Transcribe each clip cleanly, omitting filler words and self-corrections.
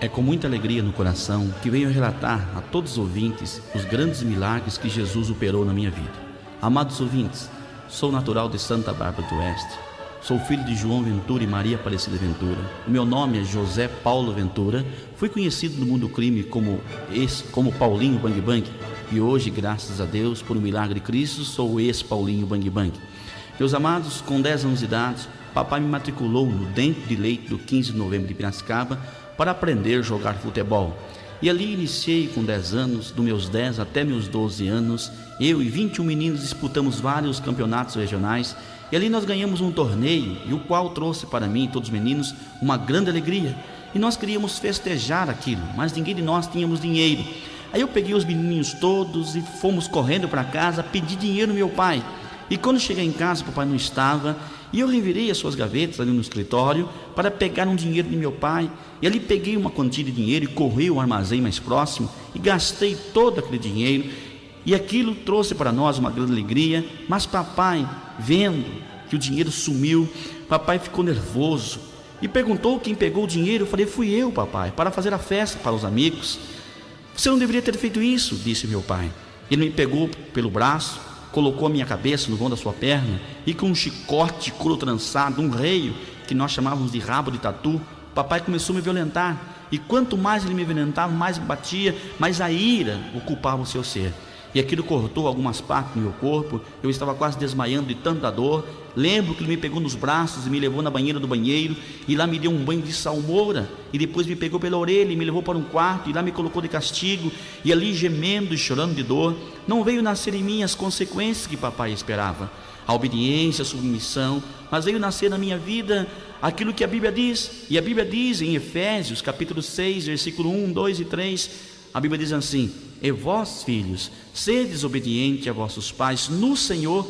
É com muita alegria no coração que venho relatar a todos os ouvintes os grandes milagres que Jesus operou na minha vida. Amados ouvintes, sou natural de Santa Bárbara do Oeste. Sou filho de João Ventura e Maria Aparecida Ventura. O meu nome é José Paulo Ventura. Fui conhecido no mundo do crime como Paulinho Bang Bang. E hoje, graças a Deus, por um milagre de Cristo, sou o ex-Paulinho Bang Bang. Meus amados, com 10 anos de idade, papai me matriculou no Dentro de Leite do 15 de novembro de Piracicaba para aprender a jogar futebol. E ali iniciei com 10 anos, dos meus 10 até meus 12 anos, eu e 21 meninos disputamos vários campeonatos regionais, e ali nós ganhamos um torneio, e o qual trouxe para mim e todos os meninos uma grande alegria. E nós queríamos festejar aquilo, mas ninguém de nós tínhamos dinheiro. Aí eu peguei os menininhos todos e fomos correndo para casa pedir dinheiro ao meu pai. E quando cheguei em casa, o papai não estava, e eu revirei as suas gavetas ali no escritório para pegar um dinheiro de meu pai. E ali peguei uma quantia de dinheiro e corri ao armazém mais próximo e gastei todo aquele dinheiro. E aquilo trouxe para nós uma grande alegria, mas papai, vendo que o dinheiro sumiu, papai ficou nervoso e perguntou quem pegou o dinheiro. Eu falei: fui eu, papai, para fazer a festa para os amigos. Você não deveria ter feito isso, disse meu pai. Ele me pegou pelo braço, colocou a minha cabeça no vão da sua perna e com um chicote couro trançado, um reio que nós chamávamos de rabo de tatu, papai começou a me violentar. E quanto mais ele me violentava, mais me batia, mais a ira ocupava o seu ser. E aquilo cortou algumas partes do meu corpo. Eu estava quase desmaiando de tanta dor. Lembro que ele me pegou nos braços e me levou na banheira do banheiro, e lá me deu um banho de salmoura, e depois me pegou pela orelha e me levou para um quarto, e lá me colocou de castigo, e ali gemendo e chorando de dor. Não veio nascer em mim as consequências que papai esperava, a obediência, a submissão, mas veio nascer na minha vida aquilo que a Bíblia diz. E a Bíblia diz em Efésios capítulo 6, versículo 1, 2 e 3, a Bíblia diz assim: e vós, filhos, sedes obedientes a vossos pais no Senhor,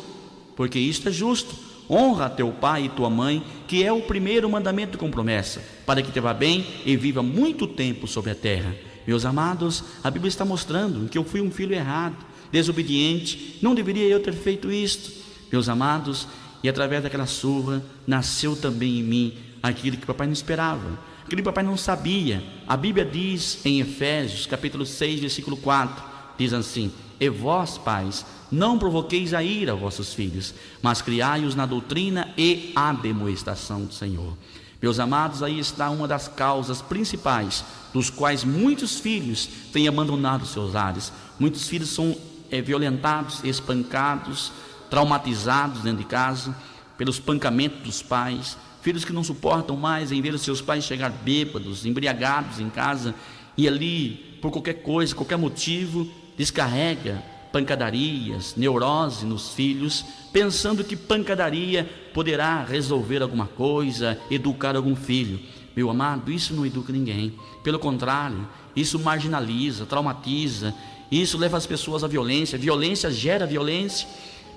porque isto é justo. Honra a teu pai e tua mãe, que é o primeiro mandamento com promessa, para que te vá bem e viva muito tempo sobre a terra. Meus amados, a Bíblia está mostrando que eu fui um filho errado, desobediente. Não deveria eu ter feito isto, meus amados. E através daquela surra nasceu também em mim aquilo que papai não esperava, aquilo que papai não sabia. A Bíblia diz em Efésios capítulo 6, versículo 4, diz assim: e vós, pais, não provoqueis a ira a vossos filhos, mas criai-os na doutrina e admoestação do Senhor. Meus amados, aí está uma das causas principais dos quais muitos filhos têm abandonado seus lares. Muitos filhos são violentados, espancados, traumatizados dentro de casa pelos espancamentos dos pais. Filhos que não suportam mais em ver os seus pais chegar bêbados, embriagados em casa, e ali, por qualquer coisa, qualquer motivo, descarrega pancadarias, neurose nos filhos, pensando que pancadaria poderá resolver alguma coisa, educar algum filho. Meu amado, isso não educa ninguém. Pelo contrário, isso marginaliza, traumatiza, isso leva as pessoas à violência. Violência gera violência.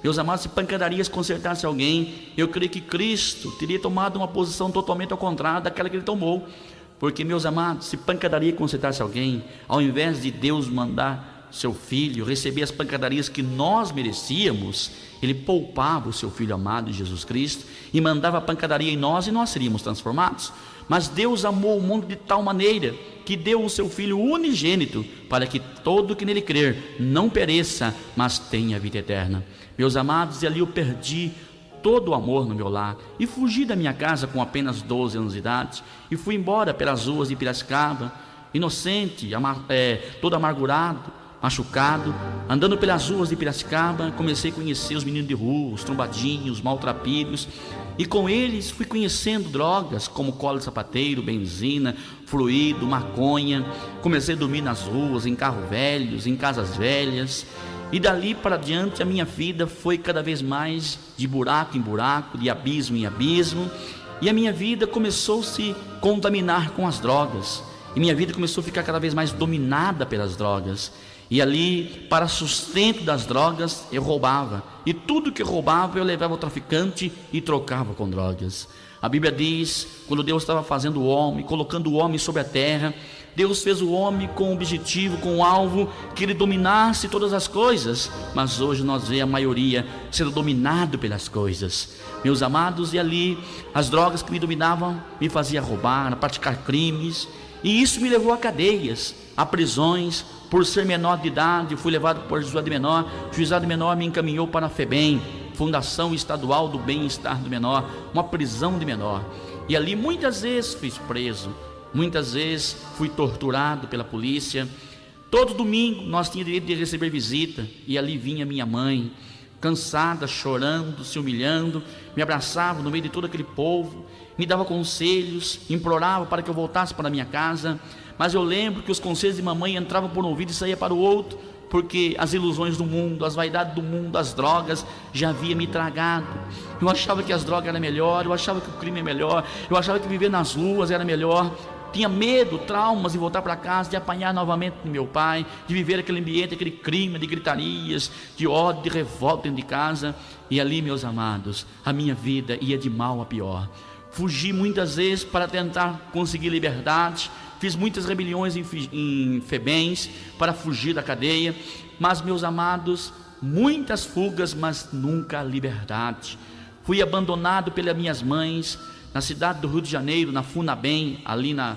Meus amados, se pancadarias consertasse alguém, eu creio que Cristo teria tomado uma posição totalmente ao contrário daquela que ele tomou. Porque, meus amados, se pancadaria consertasse alguém, ao invés de Deus mandar seu filho receber as pancadarias que nós merecíamos, ele poupava o seu filho amado Jesus Cristo e mandava a pancadaria em nós, e nós seríamos transformados. Mas Deus amou o mundo de tal maneira que deu o seu filho unigênito, para que todo que nele crer não pereça, mas tenha vida eterna. Meus amados, e ali eu perdi todo o amor no meu lar, e fugi da minha casa com apenas 12 anos de idade, e fui embora pelas ruas de Piracicaba, inocente, todo amargurado, machucado, andando pelas ruas de Piracicaba. Comecei a conhecer os meninos de rua, os trombadinhos, os maltrapilhos, e com eles fui conhecendo drogas como cola de sapateiro, benzina, fluido, maconha. Comecei a dormir nas ruas, em carros velhos, em casas velhas, e dali para diante a minha vida foi cada vez mais de buraco em buraco, de abismo em abismo, e a minha vida começou a se contaminar com as drogas, e minha vida começou a ficar cada vez mais dominada pelas drogas. E ali, para sustento das drogas, eu roubava, e tudo que eu roubava eu levava ao traficante e trocava com drogas. A Bíblia diz, quando Deus estava fazendo o homem, colocando o homem sobre a terra, Deus fez o homem com o objetivo, com o alvo, que ele dominasse todas as coisas. Mas hoje nós vemos a maioria sendo dominado pelas coisas. Meus amados, e ali as drogas que me dominavam me faziam roubar, praticar crimes. E isso me levou a cadeias, a prisões. Por ser menor de idade, fui levado para o juizado de menor. O juizado de menor me encaminhou para a FEBEM, Fundação Estadual do Bem-Estar do Menor, uma prisão de menor. E ali muitas vezes fui preso, muitas vezes fui torturado pela polícia. Todo domingo nós tínhamos direito de receber visita, e ali vinha minha mãe, cansada, chorando, se humilhando, me abraçava no meio de todo aquele povo, me dava conselhos, implorava para que eu voltasse para a minha casa. Mas eu lembro que os conselhos de mamãe entravam por um ouvido e saíam para o outro, porque as ilusões do mundo, as vaidades do mundo, as drogas já havia me tragado. Eu achava que as drogas eram melhor, eu achava que o crime é melhor, eu achava que viver nas ruas era melhor. Tinha medo, traumas de voltar para casa, de apanhar novamente do meu pai, de viver aquele ambiente, aquele clima de gritarias, de ódio, de revolta dentro de casa. E ali, meus amados, a minha vida ia de mal a pior. Fugi muitas vezes para tentar conseguir liberdade, fiz muitas rebeliões em FEBEMs para fugir da cadeia, mas, meus amados, muitas fugas, mas nunca liberdade. Fui abandonado pelas minhas mães na cidade do Rio de Janeiro, na FUNABEM, ali na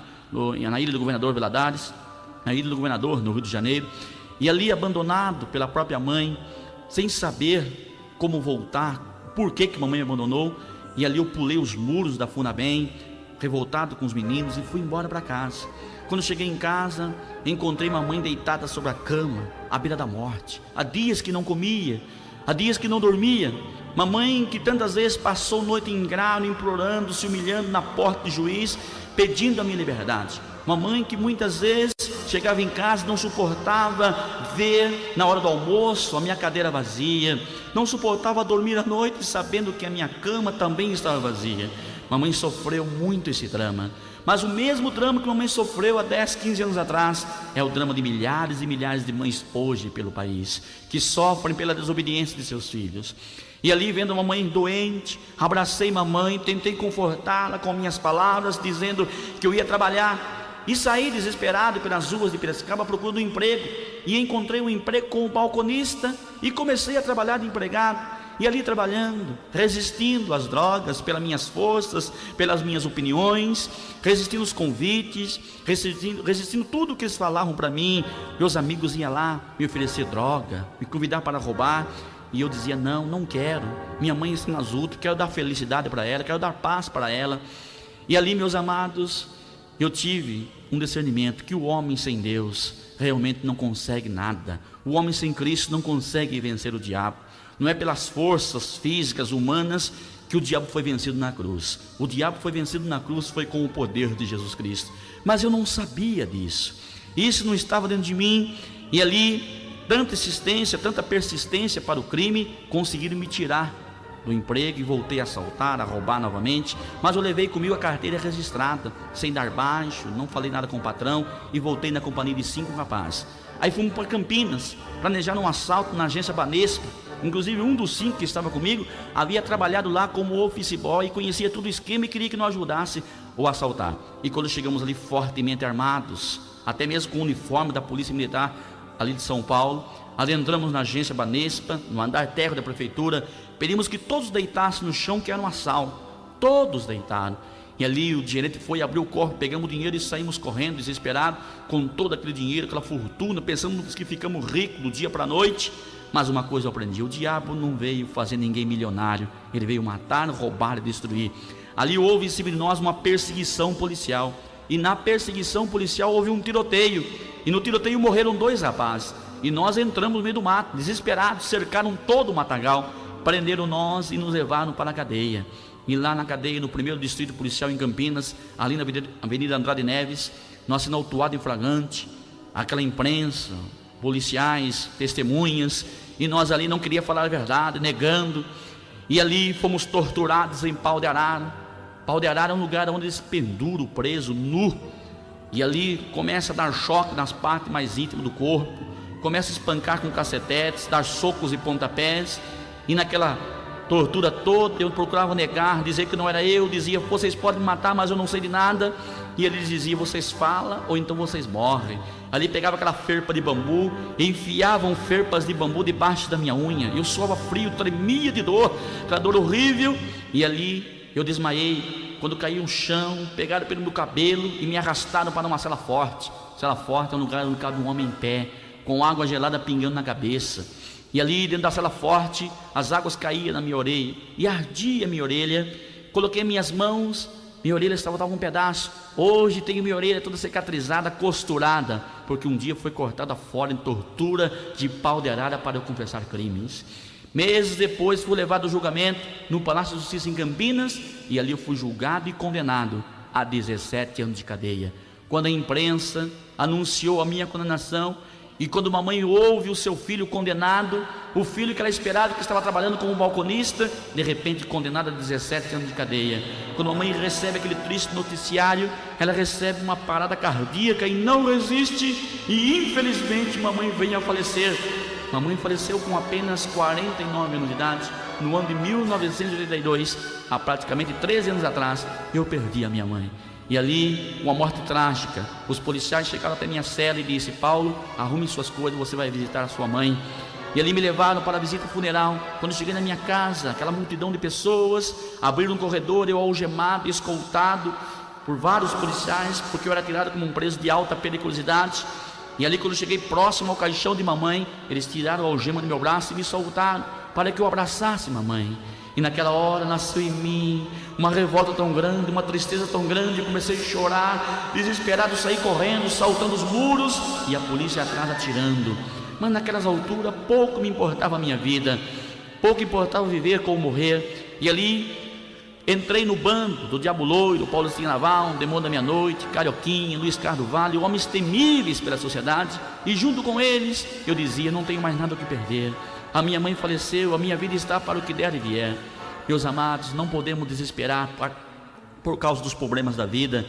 Ilha do Governador Valadares, na Ilha do Governador, no Rio de Janeiro, e ali abandonado pela própria mãe, sem saber como voltar, por que mamãe me abandonou. E ali eu pulei os muros da FUNABEM, revoltado com os meninos, e fui embora para casa. Quando cheguei em casa, encontrei mamãe deitada sobre a cama, à beira da morte. Há dias que não comia, há dias que não dormia. Mamãe que tantas vezes passou noite em grau, implorando, se humilhando na porta do juiz, pedindo a minha liberdade. Mamãe que muitas vezes chegava em casa e não suportava ver na hora do almoço a minha cadeira vazia, não suportava dormir à noite sabendo que a minha cama também estava vazia. Mamãe sofreu muito esse drama, mas o mesmo drama que mamãe sofreu há 10, 15 anos atrás é o drama de milhares e milhares de mães hoje pelo país, que sofrem pela desobediência de seus filhos. E ali, vendo a mamãe doente, abracei mamãe, tentei confortá-la com minhas palavras, dizendo que eu ia trabalhar, e saí desesperado pelas ruas de Piracicaba procurando um emprego, e encontrei um emprego como balconista, e comecei a trabalhar de empregado. E ali trabalhando, resistindo às drogas, pelas minhas forças, pelas minhas opiniões, resistindo os convites, resistindo tudo que eles falavam para mim. Meus amigos iam lá me oferecer droga, me convidar para roubar, e eu dizia: não, não quero. Minha mãe ensina as outras, quero dar felicidade para ela, quero dar paz para ela. E ali, meus amados, eu tive um discernimento que o homem sem Deus realmente não consegue nada. O homem sem Cristo não consegue vencer o diabo. Não é pelas forças físicas humanas que o diabo foi vencido na cruz. O diabo foi vencido na cruz foi com o poder de Jesus Cristo. Mas eu não sabia disso. Isso não estava dentro de mim. E ali, tanta insistência, tanta persistência para o crime, conseguiram me tirar do emprego e voltei a assaltar, a roubar novamente. Mas eu levei comigo a carteira registrada, sem dar baixo, não falei nada com o patrão, e voltei na companhia de 5 rapazes. Aí fomos para Campinas, planejar um assalto na agência Banespa. Inclusive um dos 5 que estava comigo havia trabalhado lá como office boy e conhecia todo o esquema e queria que nós ajudasse o assaltar. E quando chegamos ali fortemente armados, até mesmo com o uniforme da Polícia Militar ali de São Paulo, adentramos na agência Banespa, no andar térreo da prefeitura, pedimos que todos deitassem no chão, que era um assalto. Todos deitaram. E ali o gerente foi, abriu o cofre, pegamos o dinheiro e saímos correndo, desesperados, com todo aquele dinheiro, aquela fortuna, pensamos que ficamos ricos do dia para a noite. Mas uma coisa eu aprendi: o diabo não veio fazer ninguém milionário, ele veio matar, roubar e destruir. Ali houve em cima de nós uma perseguição policial, e na perseguição policial houve um tiroteio, e no tiroteio morreram 2 rapazes, e nós entramos no meio do mato, desesperados, cercaram todo o matagal, prenderam nós e nos levaram para a cadeia. E lá na cadeia, no 1º distrito policial em Campinas, ali na Avenida Andrade Neves, nós sendo autuado em flagrante, aquela imprensa, policiais, testemunhas, e nós ali não queríamos falar a verdade, negando, e ali fomos torturados em Pau de Arara. Pau de Arara é um lugar onde eles penduram o preso nu, e ali começa a dar choque nas partes mais íntimas do corpo, começa a espancar com cacetetes, dar socos e pontapés, e naquela tortura toda eu procurava negar, dizer que não era eu, dizia: vocês podem me matar, mas eu não sei de nada. E eles diziam: vocês falam ou então vocês morrem. Ali pegava aquela ferpa de bambu e enfiavam ferpas de bambu debaixo da minha unha. Eu suava frio, tremia de dor, aquela dor horrível. E ali Eu desmaiei. Quando caí no chão, pegaram pelo meu cabelo e me arrastaram para uma cela forte. Cela forte é um lugar onde cabe um homem em pé, com água gelada pingando na cabeça. E ali dentro da cela forte, as águas caíam na minha orelha e ardia a minha orelha. Coloquei minhas mãos, minha orelha estava um pedaço. Hoje tenho minha orelha toda cicatrizada, costurada, porque um dia foi cortada fora em tortura de pau de arara para eu confessar crimes. Meses depois fui levado ao julgamento no Palácio de Justiça em Campinas, e ali eu fui julgado e condenado a 17 anos de cadeia. Quando a imprensa anunciou a minha condenação, e quando uma mãe ouve o seu filho condenado, o filho que ela esperava, que estava trabalhando como balconista, de repente condenado a 17 anos de cadeia. Quando a mãe recebe aquele triste noticiário, ela recebe uma parada cardíaca e não resiste, e infelizmente mamãe veio a falecer. Mamãe faleceu com apenas 49 anos de idade, no ano de 1982, há praticamente 13 anos atrás. Eu perdi a minha mãe. E ali, uma morte trágica. Os policiais chegaram até minha cela e disse: Paulo, arrume suas coisas, você vai visitar a sua mãe. E ali me levaram para a visita funeral. Quando cheguei na minha casa, aquela multidão de pessoas, abriram um corredor, eu algemado, escoltado por vários policiais, porque eu era tirado como um preso de alta periculosidade. E ali, quando cheguei próximo ao caixão de mamãe, eles tiraram a algema do meu braço e me soltaram para que eu abraçasse mamãe. E naquela hora nasceu em mim uma revolta tão grande, uma tristeza tão grande. Eu comecei a chorar, desesperado, saí correndo, saltando os muros, e a polícia atrás atirando. Mas naquelas alturas pouco me importava a minha vida, pouco importava viver como morrer. E ali entrei no bando do Diabo Loiro, Paulo Naval, Demônio da Meia-Noite, Carioquinha, Luiz Carlos Vale, homens temíveis pela sociedade. E junto com eles eu dizia: não tenho mais nada o que perder. A minha mãe faleceu, a minha vida está para o que der e vier. Meus amados, não podemos desesperar por causa dos problemas da vida.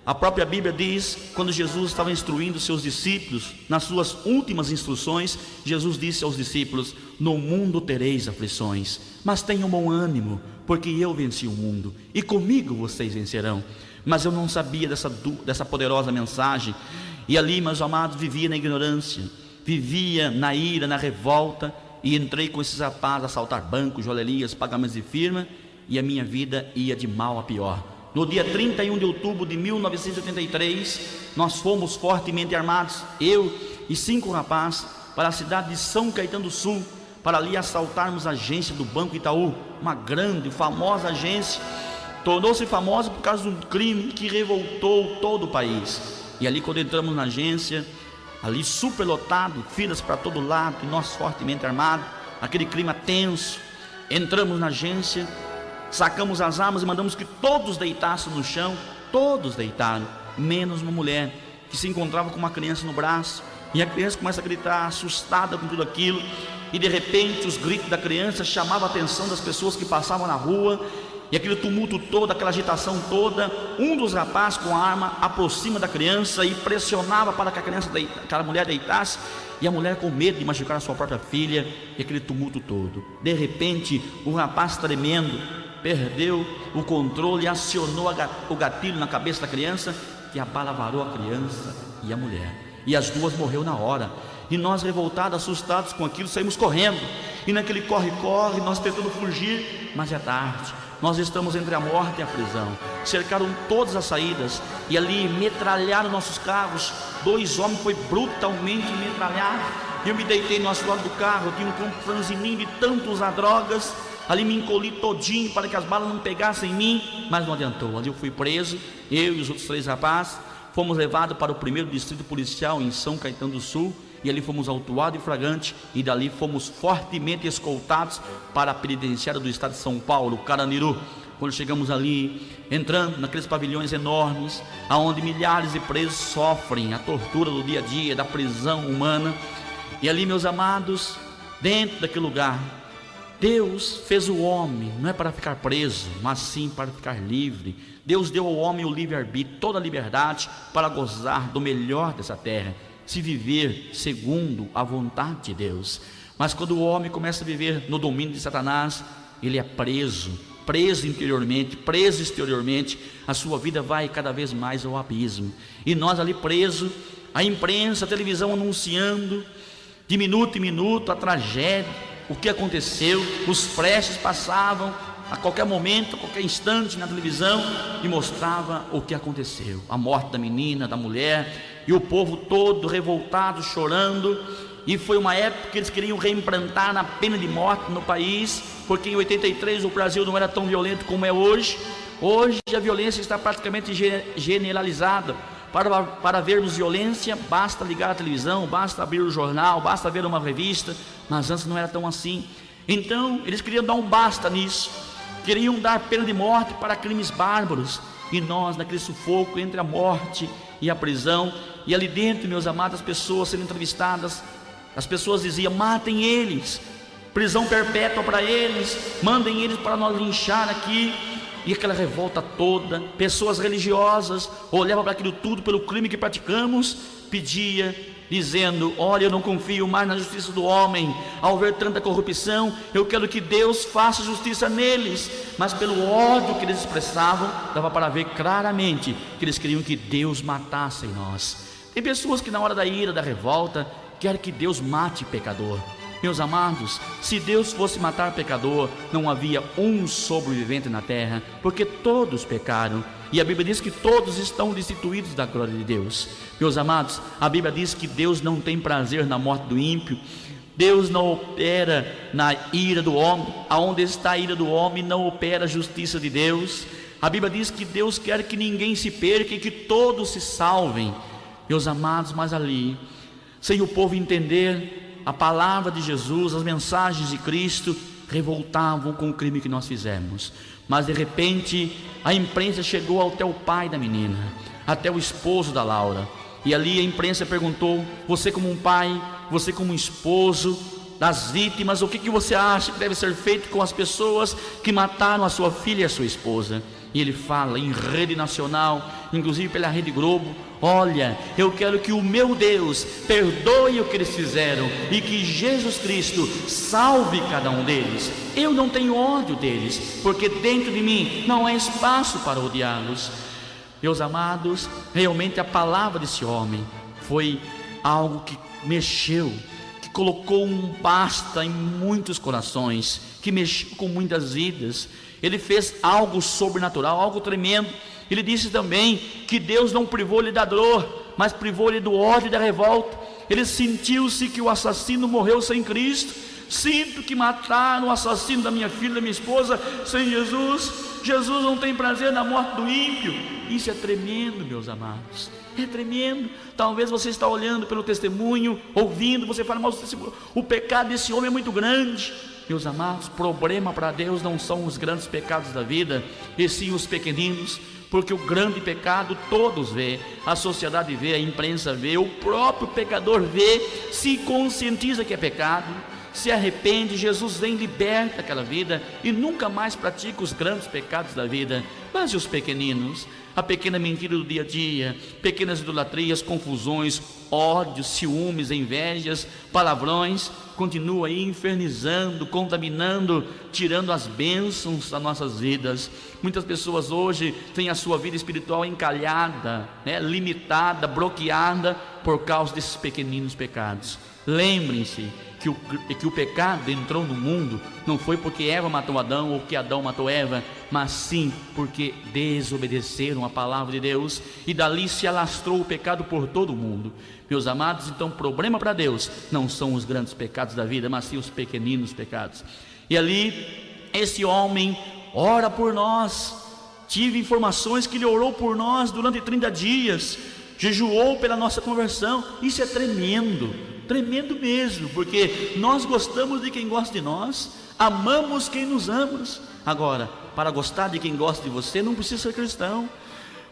A própria Bíblia diz, quando Jesus estava instruindo seus discípulos, nas suas últimas instruções, Jesus disse aos discípulos: no mundo tereis aflições, mas tenham bom ânimo, porque eu venci o mundo, e comigo vocês vencerão. Mas eu não sabia dessa poderosa mensagem, e ali, meus amados, vivia na ignorância, vivia na ira, na revolta, e entrei com esses rapazes a assaltar bancos, joalherias, pagamentos de firma, e a minha vida ia de mal a pior. No dia 31 de outubro de 1983, nós fomos fortemente armados, eu e 5 rapazes, para a cidade de São Caetano do Sul, para ali assaltarmos a agência do Banco Itaú, uma grande, famosa agência. Tornou-se famosa por causa de um crime que revoltou todo o país. E ali, quando entramos na agência, ali superlotado, filas para todo lado, e nós fortemente armados, aquele clima tenso, entramos na agência, sacamos as armas e mandamos que todos deitassem no chão. Todos deitaram, menos uma mulher que se encontrava com uma criança no braço, e a criança começa a gritar, assustada com tudo aquilo, e de repente os gritos da criança chamavam a atenção das pessoas que passavam na rua, e aquele tumulto todo, aquela agitação toda. Um dos rapazes com a arma aproxima da criança e pressionava para que aquela mulher deitasse, e a mulher, com medo de machucar a sua própria filha, e aquele tumulto todo. De repente o rapaz, tremendo, perdeu o controle e acionou o gatilho na cabeça da criança, e a bala varou a criança e a mulher, e as duas morreram na hora. E nós, revoltados, assustados com aquilo, saímos correndo, e naquele corre-corre, nós tentando fugir, mas é tarde. Nós estamos entre a morte e a prisão. Cercaram todas as saídas, e ali metralharam nossos carros. 2 homens foi brutalmente metralhado. Eu me deitei no assoalho do carro, tinha um campo franzininho de tanto usar drogas. Ali me encolhi todinho para que as balas não pegassem em mim, mas não adiantou. Ali eu fui preso, eu e os outros 3 rapazes. Fomos levados para o 1º distrito policial em São Caetano do Sul, e ali fomos autuados em flagrante, e dali fomos fortemente escoltados para a penitenciária do estado de São Paulo, Carandiru. Quando chegamos ali, entrando naqueles pavilhões enormes, aonde milhares de presos sofrem a tortura do dia a dia, da prisão humana. E ali, meus amados, dentro daquele lugar, Deus fez o homem, não é para ficar preso, mas sim para ficar livre. Deus deu ao homem o livre-arbítrio, toda a liberdade para gozar do melhor dessa terra, se viver segundo a vontade de Deus. Mas quando o homem começa a viver no domínio de Satanás, ele é preso interiormente, preso exteriormente. A sua vida vai cada vez mais ao abismo. E nós ali presos, a imprensa, a televisão anunciando de minuto em minuto a tragédia, o que aconteceu. Os flashes passavam, a qualquer momento, a qualquer instante na televisão, e mostrava o que aconteceu, a morte da menina, da mulher, e o povo todo revoltado, chorando. E foi uma época que eles queriam reimplantar a pena de morte no país, porque em 83 o Brasil não era tão violento como é hoje. Hoje a violência está praticamente generalizada. Para vermos violência, basta ligar a televisão, basta abrir o jornal, basta ver uma revista, mas antes não era tão assim. Então eles queriam dar um basta nisso, queriam dar pena de morte para crimes bárbaros, e nós naquele sufoco entre a morte e a prisão, e ali dentro, meus amados, as pessoas sendo entrevistadas, as pessoas diziam: matem eles, prisão perpétua para eles, mandem eles para nós linchar aqui. E aquela revolta toda, pessoas religiosas olhavam para aquilo tudo, pelo crime que praticamos, pedia, dizendo: olha, eu não confio mais na justiça do homem, ao ver tanta corrupção, eu quero que Deus faça justiça neles. Mas pelo ódio que eles expressavam, dava para ver claramente que eles queriam que Deus matasse nós. Tem pessoas que na hora da ira, da revolta, querem que Deus mate pecador. Meus amados, se Deus fosse matar pecador, não havia um sobrevivente na terra, porque todos pecaram, e a Bíblia diz que todos estão destituídos da glória de Deus. Meus amados, a Bíblia diz que Deus não tem prazer na morte do ímpio. Deus não opera na ira do homem. Aonde está a ira do homem, não opera a justiça de Deus. A Bíblia diz que Deus quer que ninguém se perca e que todos se salvem. Meus amados, mas ali, sem o povo entender a palavra de Jesus, as mensagens de Cristo, revoltavam com o crime que nós fizemos. Mas de repente a imprensa chegou até o pai da menina, até o esposo da Laura, e ali a imprensa perguntou: você como um pai, você como um esposo das vítimas, o que você acha que deve ser feito com as pessoas que mataram a sua filha e a sua esposa? E ele fala em rede nacional, inclusive pela Rede Globo: olha, eu quero que o meu Deus perdoe o que eles fizeram e que Jesus Cristo salve cada um deles. Eu não tenho ódio deles, porque dentro de mim não há espaço para odiá-los. Meus amados, realmente a palavra desse homem foi algo que mexeu, que colocou um basta em muitos corações, que mexeu com muitas vidas. Ele fez algo sobrenatural, algo tremendo. Ele disse também que Deus não privou-lhe da dor, mas privou-lhe do ódio e da revolta. Ele sentiu-se que o assassino morreu sem Cristo. Sinto que mataram o assassino da minha filha, da minha esposa, sem Jesus. Jesus não tem prazer na morte do ímpio. Isso é tremendo, meus amados, é tremendo. Talvez você está olhando pelo testemunho, ouvindo, você fala: mas o pecado desse homem é muito grande. Meus amados, problema para Deus não são os grandes pecados da vida, e sim os pequeninos, porque o grande pecado todos vê, a sociedade vê, a imprensa vê, o próprio pecador vê, se conscientiza que é pecado, se arrepende, Jesus vem, liberta aquela vida e nunca mais pratica os grandes pecados da vida. Mas e os pequeninos? A pequena mentira do dia a dia, pequenas idolatrias, confusões, ódios, ciúmes, invejas, palavrões, continua aí infernizando, contaminando, tirando as bênçãos das nossas vidas. Muitas pessoas hoje têm a sua vida espiritual encalhada, limitada, bloqueada por causa desses pequeninos pecados. Lembrem-se que o pecado entrou no mundo não foi porque Eva matou Adão ou que Adão matou Eva, mas sim porque desobedeceram a palavra de Deus, e dali se alastrou o pecado por todo o mundo. Meus amados, então o problema para Deus não são os grandes pecados da vida, mas sim os pequeninos pecados. E ali esse homem ora por nós. Tive informações que ele orou por nós durante 30 dias, jejuou pela nossa conversão. Isso é tremendo, tremendo mesmo, porque nós gostamos de quem gosta de nós, amamos quem nos ama. Agora, para gostar de quem gosta de você, não precisa ser cristão.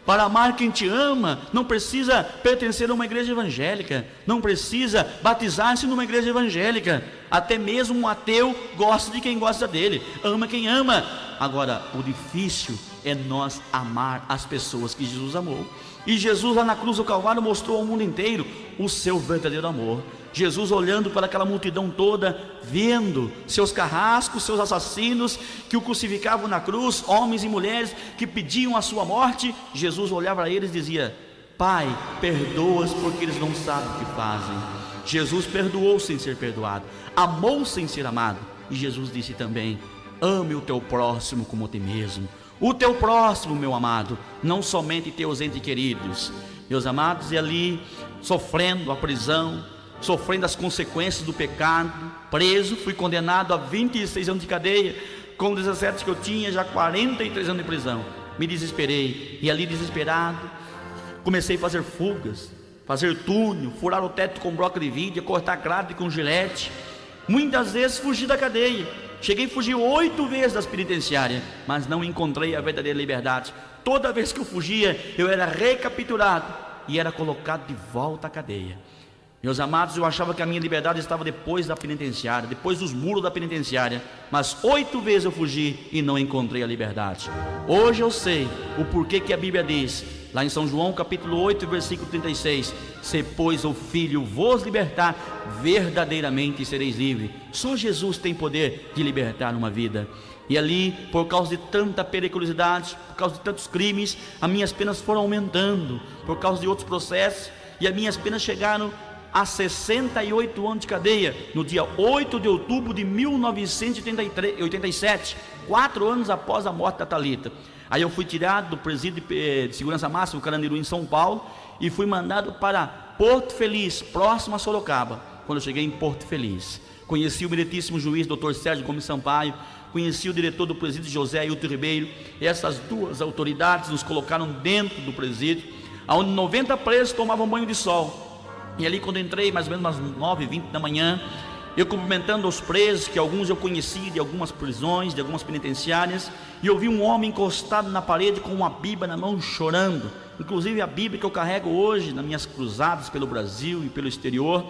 Para amar quem te ama, não precisa pertencer a uma igreja evangélica, não precisa batizar-se numa igreja evangélica. Até mesmo um ateu gosta de quem gosta dele, ama quem ama. Agora, o difícil é nós amar as pessoas que Jesus amou. E Jesus lá na cruz do Calvário mostrou ao mundo inteiro o seu verdadeiro amor. Jesus olhando para aquela multidão toda, vendo seus carrascos, seus assassinos que o crucificavam na cruz, homens e mulheres que pediam a sua morte, Jesus olhava para eles e dizia: Pai, perdoa-os porque eles não sabem o que fazem. Jesus perdoou sem ser perdoado, amou sem ser amado. E Jesus disse também: ame o teu próximo como a ti mesmo. O teu próximo, meu amado, não somente teus entes queridos. Meus amados, e ali, sofrendo a prisão, sofrendo as consequências do pecado, preso, fui condenado a 26 anos de cadeia, com 17 que eu tinha, já 43 anos de prisão. Me desesperei, e ali desesperado, comecei a fazer fugas, fazer túnel, furar o teto com broca de vidro, cortar grade com gilete. Muitas vezes fugi da cadeia, cheguei a fugir 8 vezes das penitenciárias, mas não encontrei a verdadeira liberdade. Toda vez que eu fugia, eu era recapturado e era colocado de volta à cadeia. Meus amados, eu achava que a minha liberdade estava depois da penitenciária, depois dos muros da penitenciária, mas 8 vezes eu fugi e não encontrei a liberdade. Hoje eu sei o porquê que a Bíblia diz, lá em São João capítulo 8, versículo 36, se pois o Filho vos libertar, verdadeiramente sereis livres. Só Jesus tem poder de libertar uma vida. E ali, por causa de tanta periculosidade, por causa de tantos crimes, as minhas penas foram aumentando, por causa de outros processos, e as minhas penas chegaram a 68 anos de cadeia, no dia 8 de outubro de 1987, 4 anos após a morte da Thalita. Aí eu fui tirado do presídio de segurança máxima, o Carandiru, em São Paulo, e fui mandado para Porto Feliz, próximo a Sorocaba. Quando eu cheguei em Porto Feliz, conheci o meritíssimo juiz, Dr. Sérgio Gomes Sampaio, conheci o diretor do presídio, José Ailton Ribeiro. Essas duas autoridades nos colocaram dentro do presídio, onde 90 presos tomavam banho de sol. E ali, quando entrei, mais ou menos umas 9h20 da manhã, eu cumprimentando os presos, que alguns eu conheci de algumas prisões, de algumas penitenciárias, e eu vi um homem encostado na parede com uma Bíblia na mão, chorando. Inclusive a Bíblia que eu carrego hoje nas minhas cruzadas pelo Brasil e pelo exterior.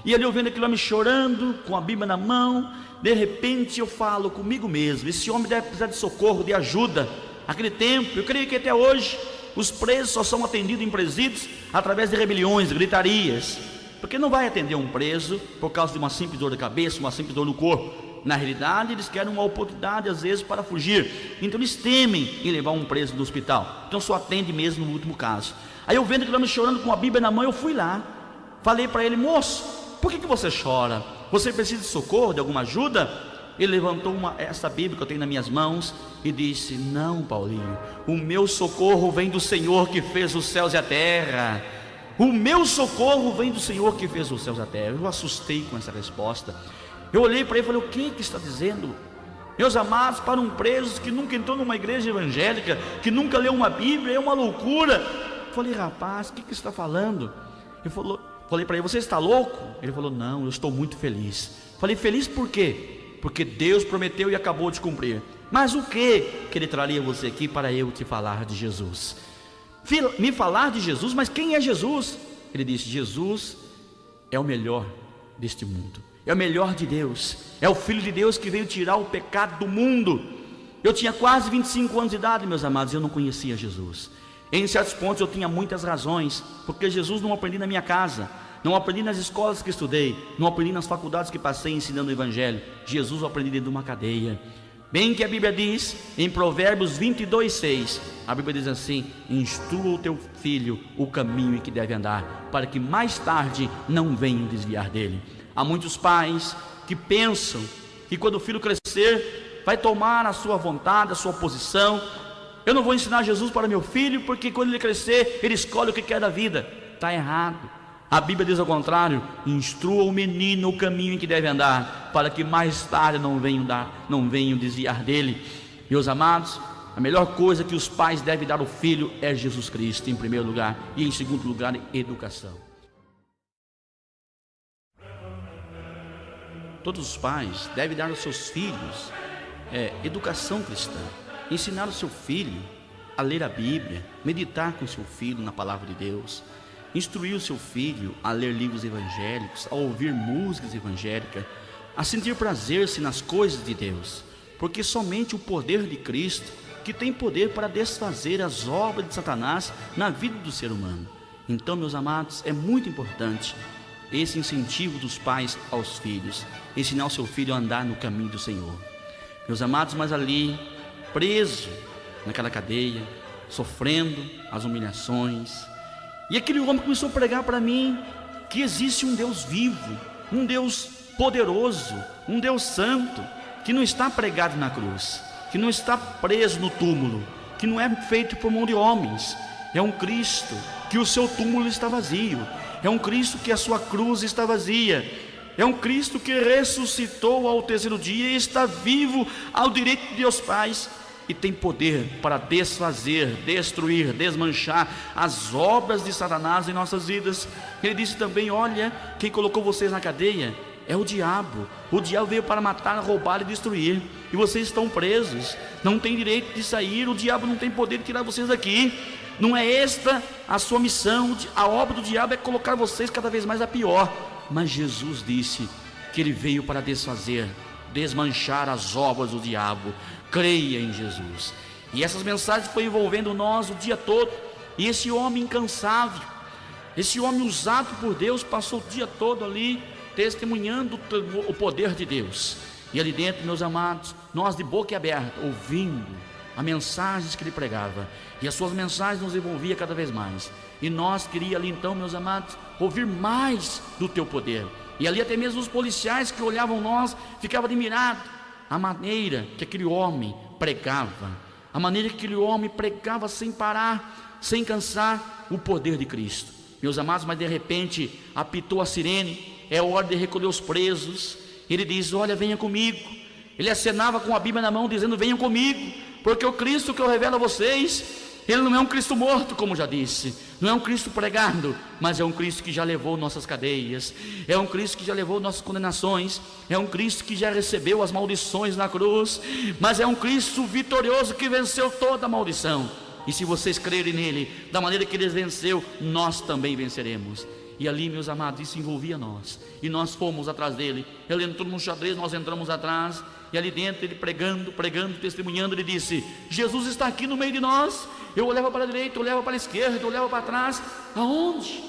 E ali eu vendo aquele homem chorando, com a Bíblia na mão, de repente eu falo comigo mesmo, esse homem deve precisar de socorro, de ajuda. Naquele tempo, eu creio que até hoje, os presos só são atendidos em presídios através de rebeliões, gritarias, porque não vai atender um preso por causa de uma simples dor de cabeça, uma simples dor no corpo. Na realidade, eles querem uma oportunidade às vezes para fugir, então eles temem em levar um preso no hospital, então só atende mesmo no último caso. Aí eu vendo aquele homem chorando com a Bíblia na mão, eu fui lá, falei para ele: moço, por que você chora? Você precisa de socorro, de alguma ajuda? Ele levantou essa Bíblia que eu tenho nas minhas mãos e disse: não, Paulinho, o meu socorro vem do Senhor que fez os céus e a terra. O meu socorro vem do Senhor que fez os céus e a terra. Eu assustei com essa resposta. Eu olhei para ele e falei: o que está dizendo? Meus amados, para um preso que nunca entrou numa igreja evangélica, que nunca leu uma Bíblia, é uma loucura. Eu falei: rapaz, o que você está falando? Falei para ele: você está louco? Ele falou: não, eu estou muito feliz. Falei: feliz por quê? Porque Deus prometeu e acabou de cumprir. Mas o que Ele traria você aqui para eu te falar de Jesus? Me falar de Jesus, mas quem é Jesus? Ele disse: Jesus é o melhor deste mundo, é o melhor de Deus, é o Filho de Deus que veio tirar o pecado do mundo. Eu tinha quase 25 anos de idade, meus amados, e eu não conhecia Jesus. Em certos pontos eu tinha muitas razões, porque Jesus não aprendi na minha casa, não aprendi nas escolas que estudei, não aprendi nas faculdades que passei ensinando o Evangelho. Jesus eu aprendi dentro de uma cadeia. Bem que a Bíblia diz em Provérbios 22:6, a Bíblia diz assim: instrua o teu filho o caminho em que deve andar, para que mais tarde não venham desviar dele. Há muitos pais que pensam que quando o filho crescer vai tomar a sua vontade, a sua posição. Eu não vou ensinar Jesus para meu filho, porque quando ele crescer ele escolhe o que quer da vida. Está errado. A Bíblia diz ao contrário: instrua o menino o caminho em que deve andar, para que mais tarde não venham desviar dele. Meus amados, a melhor coisa que os pais devem dar ao filho é Jesus Cristo em primeiro lugar, e em segundo lugar, educação. Todos os pais devem dar aos seus filhos educação cristã, ensinar o seu filho a ler a Bíblia, meditar com o seu filho na palavra de Deus, instruir o seu filho a ler livros evangélicos, a ouvir músicas evangélicas, a sentir prazer-se nas coisas de Deus, porque somente o poder de Cristo, que tem poder para desfazer as obras de Satanás na vida do ser humano. Então, meus amados, é muito importante esse incentivo dos pais aos filhos, ensinar o seu filho a andar no caminho do Senhor. Meus amados, mas ali, preso naquela cadeia, sofrendo as humilhações, e aquele homem começou a pregar para mim que existe um Deus vivo, um Deus poderoso, um Deus santo, que não está pregado na cruz, que não está preso no túmulo, que não é feito por mão de homens. É um Cristo que o seu túmulo está vazio, é um Cristo que a sua cruz está vazia, é um Cristo que ressuscitou ao terceiro dia e está vivo ao direito de Deus Pai, e tem poder para desfazer, destruir, desmanchar as obras de Satanás em nossas vidas. Ele disse também: olha, quem colocou vocês na cadeia é o diabo. O diabo veio para matar, roubar e destruir, e vocês estão presos, não tem direito de sair. O diabo não tem poder de tirar vocês daqui. Não é esta a sua missão. A obra do diabo é colocar vocês cada vez mais a pior. Mas Jesus disse que ele veio para desfazer, desmanchar as obras do diabo. Creia em Jesus. E essas mensagens foram envolvendo nós o dia todo. E esse homem incansável, esse homem usado por Deus, passou o dia todo ali testemunhando o poder de Deus. E ali dentro, meus amados, nós de boca aberta, ouvindo as mensagens que ele pregava, e as suas mensagens nos envolviam cada vez mais. E nós queríamos ali então, meus amados, ouvir mais do teu poder. E ali até mesmo os policiais que olhavam nós ficavam admirados a maneira que aquele homem pregava, a maneira que aquele homem pregava sem parar, sem cansar, o poder de Cristo. Meus amados, mas de repente apitou a sirene, é hora de recolher os presos. Ele diz: olha, venha comigo. Ele acenava com a Bíblia na mão, dizendo: venham comigo, porque o Cristo que eu revelo a vocês, ele não é um Cristo morto, como já disse, não é um Cristo pregado, mas é um Cristo que já levou nossas cadeias, é um Cristo que já levou nossas condenações, é um Cristo que já recebeu as maldições na cruz, mas é um Cristo vitorioso que venceu toda a maldição. E se vocês crerem nele, da maneira que ele venceu, nós também venceremos. E ali, meus amados, isso envolvia nós, e nós fomos atrás dele. Ele entrou no xadrez, nós entramos atrás, e ali dentro ele pregando, testemunhando, ele disse: Jesus está aqui no meio de nós. Eu olhava para a direita, eu olhava para a esquerda, eu olhava para trás. Aonde?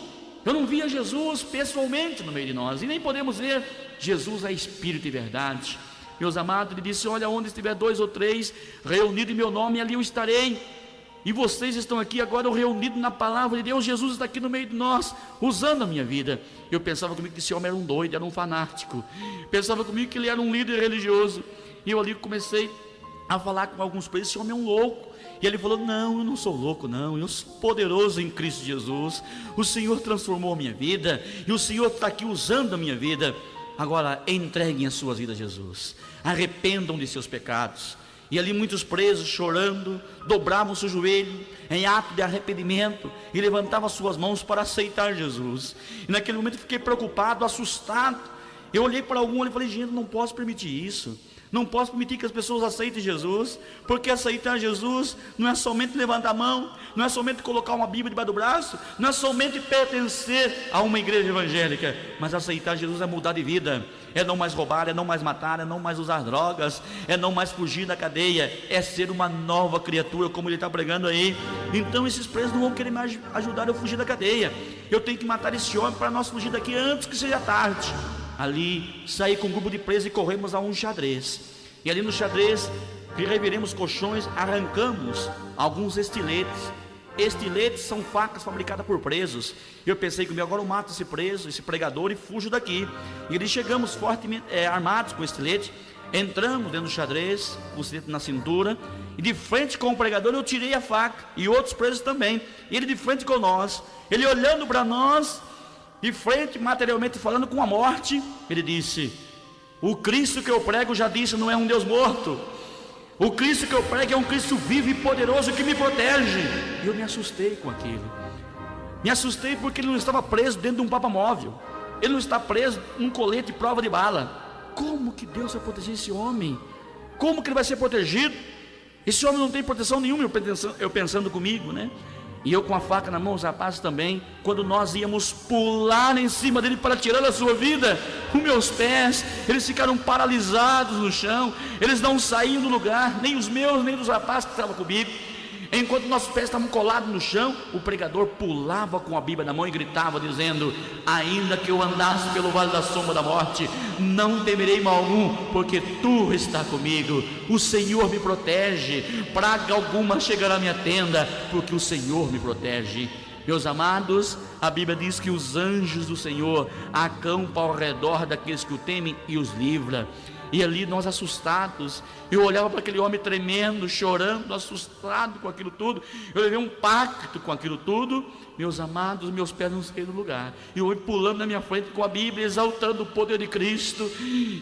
Eu não via Jesus pessoalmente no meio de nós, e nem podemos ver. Jesus é Espírito e verdade. Meus amados, ele disse: olha, onde estiver 2 ou 3 reunidos em meu nome, ali eu estarei. E vocês estão aqui agora reunidos na palavra de Deus. Jesus está aqui no meio de nós, usando a minha vida. Eu pensava comigo que esse homem era um doido, era um fanático. Pensava comigo que ele era um líder religioso. E eu ali comecei a falar com alguns presos: esse homem é um louco. E ele falou: não, eu não sou louco não, eu sou poderoso em Cristo Jesus. O Senhor transformou a minha vida, e o Senhor está aqui usando a minha vida. Agora entreguem as suas vidas a Jesus, arrependam de seus pecados. E ali muitos presos, chorando, dobravam seu joelho em ato de arrependimento e levantavam suas mãos para aceitar Jesus. E naquele momento eu fiquei preocupado, assustado. Eu olhei para algum e falei: gente, não posso permitir isso. Não posso permitir que as pessoas aceitem Jesus, porque aceitar Jesus não é somente levantar a mão, não é somente colocar uma Bíblia debaixo do braço, não é somente pertencer a uma igreja evangélica, mas aceitar Jesus é mudar de vida, é não mais roubar, é não mais matar, é não mais usar drogas, é não mais fugir da cadeia, é ser uma nova criatura, como ele está pregando aí. Então esses presos não vão querer mais ajudar eu a fugir da cadeia. Eu tenho que matar esse homem para nós fugir daqui antes que seja tarde. Ali saí com um grupo de presos e corremos a um xadrez. E ali no xadrez reviremos colchões, arrancamos alguns estiletes. Estiletes são facas fabricadas por presos. Eu pensei comigo: agora eu mato esse preso, esse pregador, e fujo daqui. E ali chegamos fortemente armados com estilete. Entramos dentro do xadrez, com o estilete na cintura, e de frente com o pregador eu tirei a faca, e outros presos também. E ele de frente com nós, ele olhando para nós, de frente, materialmente falando, com a morte. Ele disse: o Cristo que eu prego, já disse, não é um Deus morto. O Cristo que eu prego é um Cristo vivo e poderoso que me protege. E eu me assustei com aquilo. Me assustei porque ele não estava preso dentro de um papamóvel. Ele não está preso num colete de prova de bala. Como que Deus vai proteger esse homem? Como que ele vai ser protegido? Esse homem não tem proteção nenhuma. Eu pensando comigo, né? E eu com a faca na mão, os rapazes também. Quando nós íamos pular em cima dele para tirar a sua vida, os meus pés, eles ficaram paralisados no chão. Eles não saíam do lugar, nem os meus, nem dos rapazes que estavam comigo. Enquanto nossos pés estavam colados no chão, o pregador pulava com a Bíblia na mão e gritava, dizendo: ainda que eu andasse pelo vale da sombra da morte, não temerei mal algum, porque tu está comigo. O Senhor me protege, praga alguma chegará à minha tenda, porque o Senhor me protege. Meus amados, a Bíblia diz que os anjos do Senhor acampam ao redor daqueles que o temem e os livra. E ali nós assustados, eu olhava para aquele homem tremendo, chorando, assustado com aquilo tudo. Eu levei um pacto com aquilo tudo. Meus amados, meus pés não saíram do lugar. Eu ia pulando na minha frente com a Bíblia, exaltando o poder de Cristo.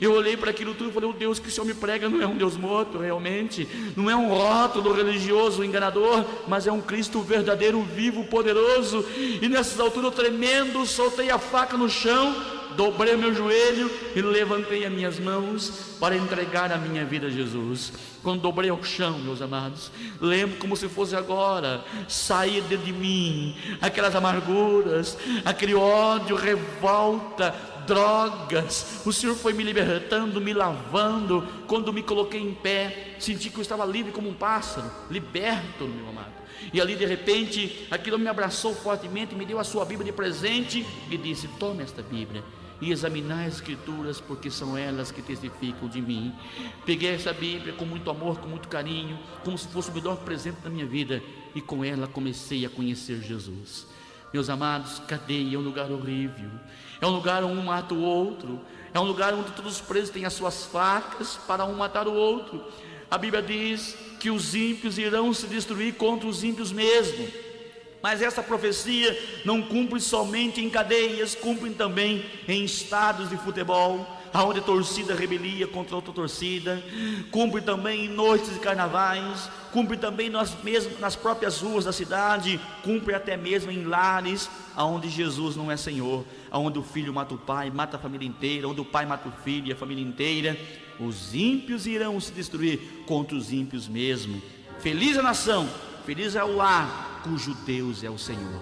Eu olhei para aquilo tudo e falei: o Deus que o Senhor me prega não é um Deus morto realmente, não é um rótulo religioso enganador, mas é um Cristo verdadeiro, vivo, poderoso. E nessas alturas, eu tremendo, soltei a faca no chão, dobrei o meu joelho e levantei as minhas mãos para entregar a minha vida a Jesus. Quando dobrei ao chão, meus amados, lembro como se fosse agora, sair dentro de mim aquelas amarguras, aquele ódio, revolta, drogas. O Senhor foi me libertando, me lavando. Quando me coloquei em pé, senti que eu estava livre como um pássaro, liberto, meu amado. E ali de repente, aquilo me abraçou fortemente, me deu a sua Bíblia de presente e disse: tome esta Bíblia e examinar as Escrituras, porque são elas que testificam de mim. Peguei essa Bíblia com muito amor, com muito carinho, como se fosse o melhor presente da minha vida, e com ela comecei a conhecer Jesus. Meus amados, cadeia é um lugar horrível, é um lugar onde um mata o outro, é um lugar onde todos os presos têm as suas facas para um matar o outro. A Bíblia diz que os ímpios irão se destruir contra os ímpios mesmo. Mas essa profecia não cumpre somente em cadeias, cumpre também em estádios de futebol, aonde a torcida rebelia contra outra torcida, cumpre também em noites de carnavais, cumpre também nas próprias ruas da cidade, cumpre até mesmo em lares, aonde Jesus não é Senhor, aonde o filho mata o pai, mata a família inteira, onde o pai mata o filho e a família inteira. Os ímpios irão se destruir contra os ímpios mesmo. Feliz a nação, feliz é o lar cujo Deus é o Senhor.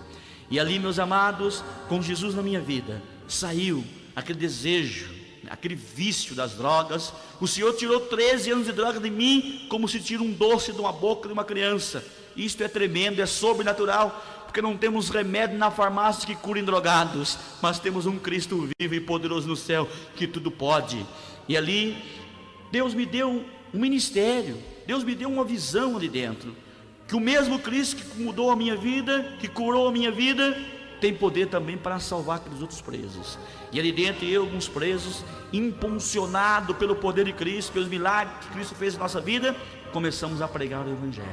E ali, meus amados, com Jesus na minha vida, saiu aquele desejo, aquele vício das drogas. O Senhor tirou 13 anos de droga de mim, como se tira um doce de uma boca de uma criança. Isto é tremendo, é sobrenatural, porque não temos remédio na farmácia que curem drogados, mas temos um Cristo vivo e poderoso no céu, que tudo pode. E ali, Deus me deu um ministério, Deus me deu uma visão ali dentro, que o mesmo Cristo que mudou a minha vida, que curou a minha vida, tem poder também para salvar aqueles outros presos. E ali dentro, eu, alguns presos, impulsionado pelo poder de Cristo, pelos milagres que Cristo fez em nossa vida, começamos a pregar o Evangelho.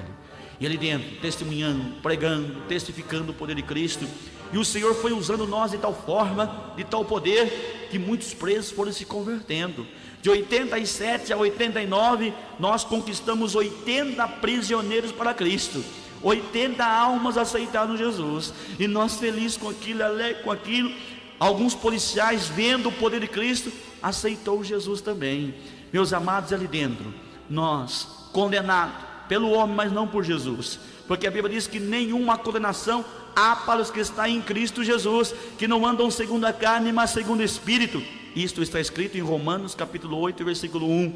E ali dentro, testemunhando, pregando, testificando o poder de Cristo. E o Senhor foi usando nós de tal forma, de tal poder, que muitos presos foram se convertendo. De 87 a 89, nós conquistamos 80 prisioneiros para Cristo. 80 almas aceitaram Jesus. E nós felizes com aquilo, alegres com aquilo. Alguns policiais, vendo o poder de Cristo, aceitou Jesus também. Meus amados, ali dentro, nós, condenados pelo homem, mas não por Jesus, porque a Bíblia diz que nenhuma condenação há para os que estão em Cristo Jesus, que não andam segundo a carne, mas segundo o Espírito. Isto está escrito em Romanos capítulo 8, versículo 1.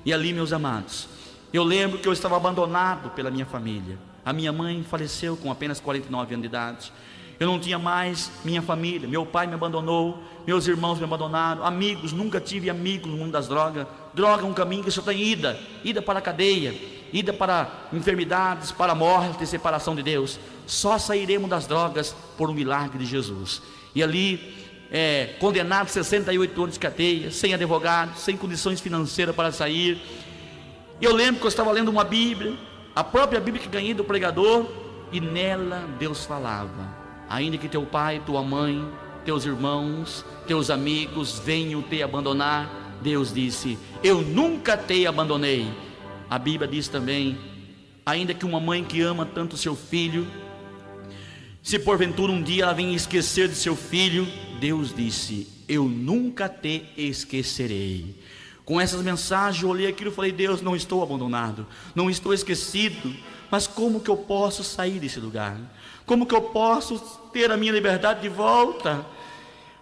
E ali, meus amados, eu lembro que eu estava abandonado pela minha família. A minha mãe faleceu com apenas 49 anos de idade. Eu não tinha mais minha família, meu pai me abandonou, meus irmãos me abandonaram, amigos, nunca tive amigos no mundo das drogas. Droga é um caminho que só tem ida para a cadeia, ida para enfermidades, para a morte e separação de Deus. Só sairemos das drogas por um milagre de Jesus. E ali, condenado a 68 anos de cadeia, sem advogado, sem condições financeiras para sair. Eu lembro que eu estava lendo uma Bíblia, a própria Bíblia que ganhei do pregador, e nela Deus falava: ainda que teu pai, tua mãe, teus irmãos, teus amigos venham te abandonar, Deus disse: eu nunca te abandonei. A Bíblia diz também: ainda que uma mãe que ama tanto seu filho, se porventura um dia ela venha esquecer de seu filho, Deus disse: eu nunca te esquecerei. Com essas mensagens eu olhei aquilo e falei: Deus, não estou abandonado, não estou esquecido, mas como que eu posso sair desse lugar? Como que eu posso ter a minha liberdade de volta?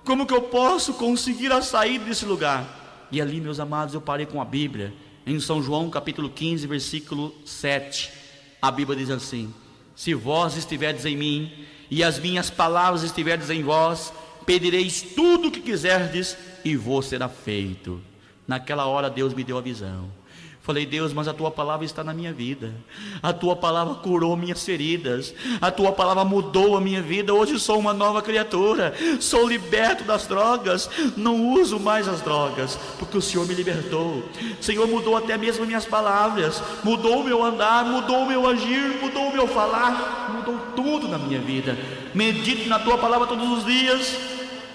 Como que eu posso conseguir a saída desse lugar? E ali, meus amados, eu parei com a Bíblia, em São João capítulo 15, versículo 7, a Bíblia diz assim: se vós estiverdes em mim, e as minhas palavras estiverdes em vós, pedireis tudo o que quiserdes, e vos será feito. Naquela hora Deus me deu a visão. Falei, Deus, mas a tua palavra está na minha vida, a tua palavra curou minhas feridas, a tua palavra mudou a minha vida. Hoje sou uma nova criatura, sou liberto das drogas, não uso mais as drogas, porque o Senhor me libertou. O Senhor mudou até mesmo minhas palavras, mudou o meu andar, mudou o meu agir, mudou o meu falar, mudou tudo na minha vida. Medito na tua palavra todos os dias.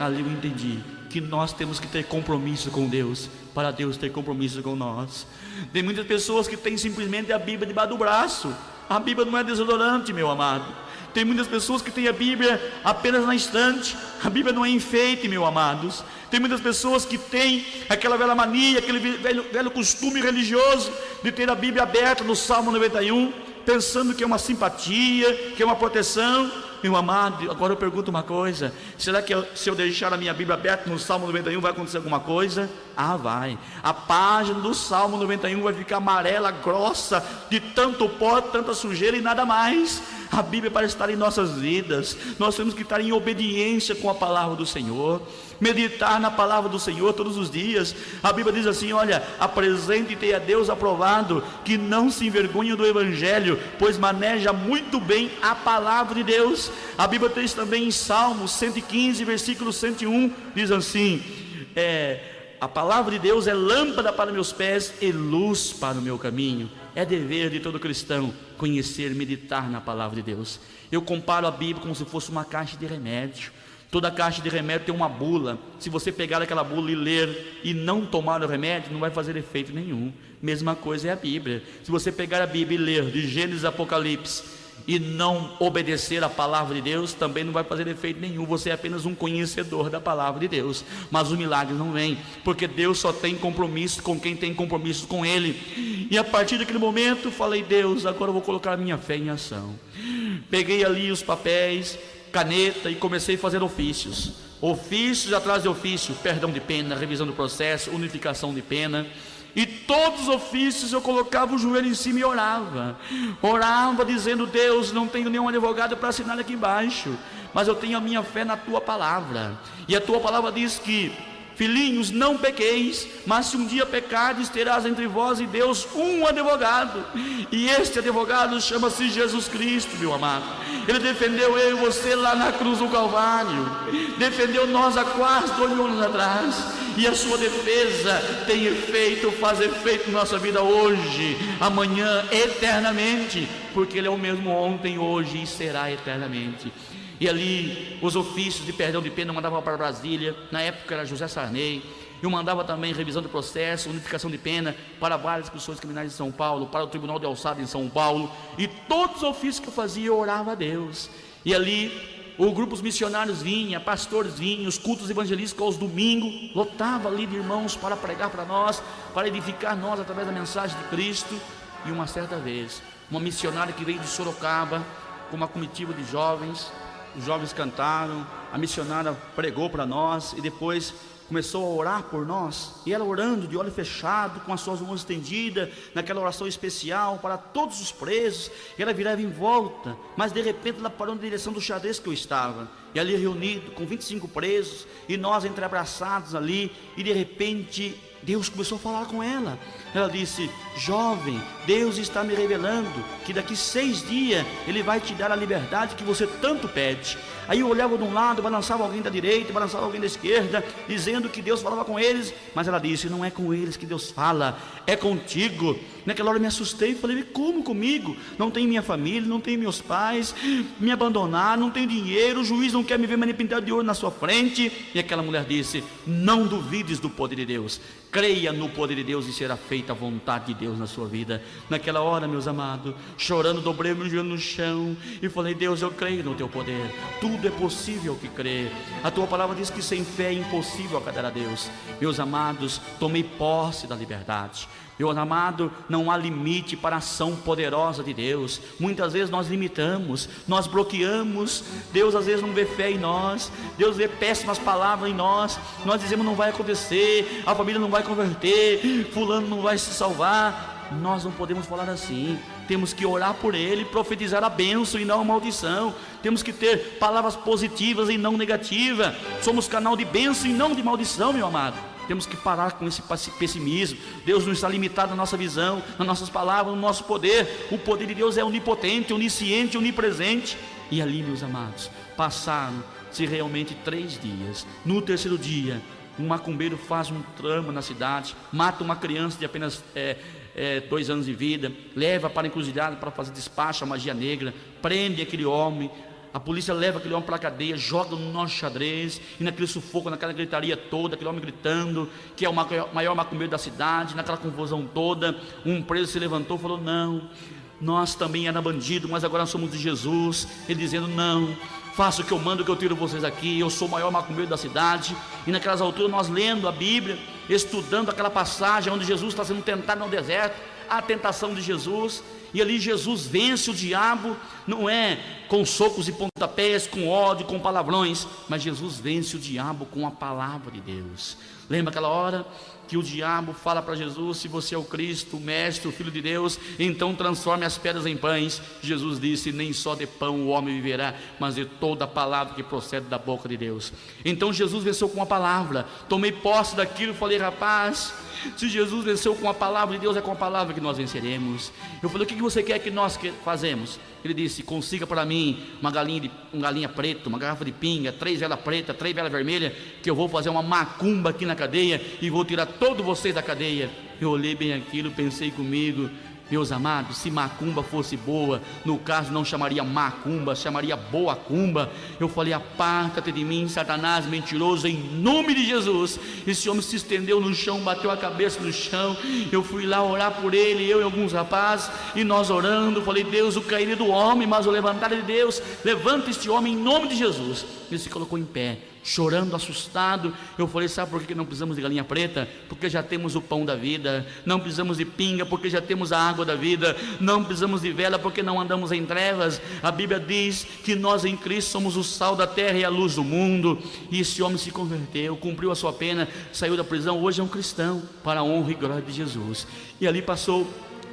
Ali eu entendi que nós temos que ter compromisso com Deus, para Deus ter compromisso com nós. Tem muitas pessoas que têm simplesmente a Bíblia debaixo do braço. A Bíblia não é desodorante, meu amado. Tem muitas pessoas que têm a Bíblia apenas na estante. A Bíblia não é enfeite, meus amados. Tem muitas pessoas que têm aquela velha mania, aquele velho costume religioso de ter a Bíblia aberta no Salmo 91, pensando que é uma simpatia, que é uma proteção. Meu amado, agora eu pergunto uma coisa: será que se eu deixar a minha Bíblia aberta no Salmo 91 vai acontecer alguma coisa? Ah, vai. A página do Salmo 91 vai ficar amarela, grossa, de tanto pó, tanta sujeira e nada mais. A Bíblia é para estar em nossas vidas. Nós temos que estar em obediência com a palavra do Senhor, meditar na palavra do Senhor todos os dias. A Bíblia diz assim: olha, apresente-te a Deus aprovado, que não se envergonha do Evangelho, pois maneja muito bem a palavra de Deus. A Bíblia diz também em Salmos 115, versículo 101, diz assim: a palavra de Deus é lâmpada para meus pés e luz para o meu caminho. É dever de todo cristão conhecer, meditar na palavra de Deus. Eu comparo a Bíblia como se fosse uma caixa de remédio. Toda caixa de remédio tem uma bula. Se você pegar aquela bula e ler e não tomar o remédio, não vai fazer efeito nenhum. Mesma coisa é a Bíblia. Se você pegar a Bíblia e ler de Gênesis a Apocalipse e não obedecer a palavra de Deus, também não vai fazer efeito nenhum. Você é apenas um conhecedor da palavra de Deus, mas o milagre não vem, porque Deus só tem compromisso com quem tem compromisso com Ele. E a partir daquele momento falei: Deus, agora eu vou colocar a minha fé em ação. Peguei ali os papéis, caneta, e comecei a fazer ofícios atrás de ofício: perdão de pena, revisão do processo, unificação de pena. E todos os ofícios eu colocava o joelho em cima e orava dizendo: Deus, não tenho nenhum advogado para assinar aqui embaixo, mas eu tenho a minha fé na tua palavra. E a tua palavra diz que: filhinhos, não pequeis, mas se um dia pecardes, terás entre vós e Deus um advogado, e este advogado chama-se Jesus Cristo, meu amado. Ele defendeu eu e você lá na cruz do Calvário, defendeu nós há quase 2 mil anos atrás, e a sua defesa tem efeito, faz efeito na nossa vida hoje, amanhã, eternamente, porque Ele é o mesmo ontem, hoje e será eternamente. E ali os ofícios de perdão de pena eu mandava para Brasília. Na época era José Sarney. Eu mandava também revisão do processo, unificação de pena para várias instituições criminais de São Paulo, para o Tribunal de Alçada em São Paulo. E todos os ofícios que eu fazia eu orava a Deus. E ali os grupos missionários vinham, pastores vinham, os cultos evangelísticos aos domingos lotava ali de irmãos para pregar para nós, para edificar nós através da mensagem de Cristo. E uma certa vez, uma missionária que veio de Sorocaba com uma comitiva de jovens, os jovens cantaram, a missionária pregou para nós e depois começou a orar por nós, e ela orando de olho fechado, com as suas mãos estendidas, naquela oração especial para todos os presos, e ela virava em volta, mas de repente ela parou na direção do xadrez que eu estava, e ali reunido com 25 presos, e nós entreabraçados ali, e de repente Deus começou a falar com ela. Ela disse: jovem, Deus está me revelando que daqui 6 dias Ele vai te dar a liberdade que você tanto pede. Aí eu olhava de um lado, balançava alguém da direita, balançava alguém da esquerda, dizendo que Deus falava com eles, mas ela disse: não é com eles que Deus fala, é contigo. Naquela hora eu me assustei e falei: como comigo? Não tenho minha família, não tenho meus pais, me abandonaram, não tenho dinheiro, o juiz não quer me ver mais nem pintado de ouro na sua frente. E aquela mulher disse: não duvides do poder de Deus, creia no poder de Deus e será feita a vontade de Deus na sua vida. Naquela hora, meus amados, chorando, dobrei meu joelho no chão e falei: Deus, eu creio no teu poder, tudo é possível que crê. A tua palavra diz que sem fé é impossível agradar a Deus. Meus amados, tomei posse da liberdade. Meu amado, não há limite para a ação poderosa de Deus. Muitas vezes nós limitamos, nós bloqueamos. Deus às vezes não vê fé em nós, Deus vê péssimas palavras em nós. Nós dizemos: não vai acontecer, a família não vai converter, fulano não vai se salvar. Nós não podemos falar assim. Temos que orar por ele, profetizar a bênção e não a maldição. Temos que ter palavras positivas e não negativas. Somos canal de bênção e não de maldição, meu amado. temos que parar com esse pessimismo. Deus não está limitado na nossa visão, nas nossas palavras, no nosso poder. O poder de Deus é onipotente, onisciente, onipresente. E ali, meus amados, passaram-se realmente 3 dias. No terceiro dia, um macumbeiro faz um trama na cidade, mata uma criança de apenas 2 anos de vida, leva para a encruzilhada para fazer despacho à magia negra, prende aquele homem. A polícia leva aquele homem para a cadeia, joga no nosso xadrez, e naquele sufoco, naquela gritaria toda, aquele homem gritando que é o maior macumbeiro da cidade, naquela confusão toda, um preso se levantou e falou: não, nós também era bandido, mas agora nós somos de Jesus. Ele dizendo: não, faça o que eu mando, que eu tiro vocês aqui, eu sou o maior macumbeiro da cidade. E naquelas alturas nós lendo a Bíblia, estudando aquela passagem onde Jesus está sendo tentado no deserto, a tentação de Jesus, e ali Jesus vence o diabo, não é com socos e pontapés, com ódio, com palavrões, mas Jesus vence o diabo com a palavra de Deus. Lembra aquela hora que o diabo fala para Jesus: se você é o Cristo, o Mestre, o Filho de Deus, então transforme as pedras em pães. Jesus disse: nem só de pão o homem viverá, mas de toda a palavra que procede da boca de Deus. Então Jesus venceu com a palavra. Tomei posse daquilo e falei: rapaz, se Jesus venceu com a palavra de Deus, é com a palavra que nós venceremos. Eu falei: o que você quer que nós fazemos? Ele disse: consiga para mim uma galinha preta, uma garrafa de pinga, 3 velas pretas, 3 velas vermelhas, que eu vou fazer uma macumba aqui na cadeia e vou tirar todos vocês da cadeia. Eu olhei bem aquilo, pensei comigo: meus amados, se macumba fosse boa, no caso não chamaria macumba, chamaria boa cumba. Eu falei: aparta-te de mim, Satanás mentiroso, em nome de Jesus. Esse homem se estendeu no chão, bateu a cabeça no chão. Eu fui lá orar por ele, eu e alguns rapazes, e nós orando, falei: Deus, o cair do homem, mas o levantar de Deus, levanta este homem em nome de Jesus. Ele se colocou em pé, chorando, assustado. Eu falei: sabe por que não precisamos de galinha preta? Porque já temos o pão da vida. Não precisamos de pinga, porque já temos a água da vida. Não precisamos de vela, porque não andamos em trevas. A Bíblia diz que nós em Cristo somos o sal da terra e a luz do mundo. E esse homem se converteu, cumpriu a sua pena, saiu da prisão, hoje é um cristão, para a honra e glória de Jesus. E ali passou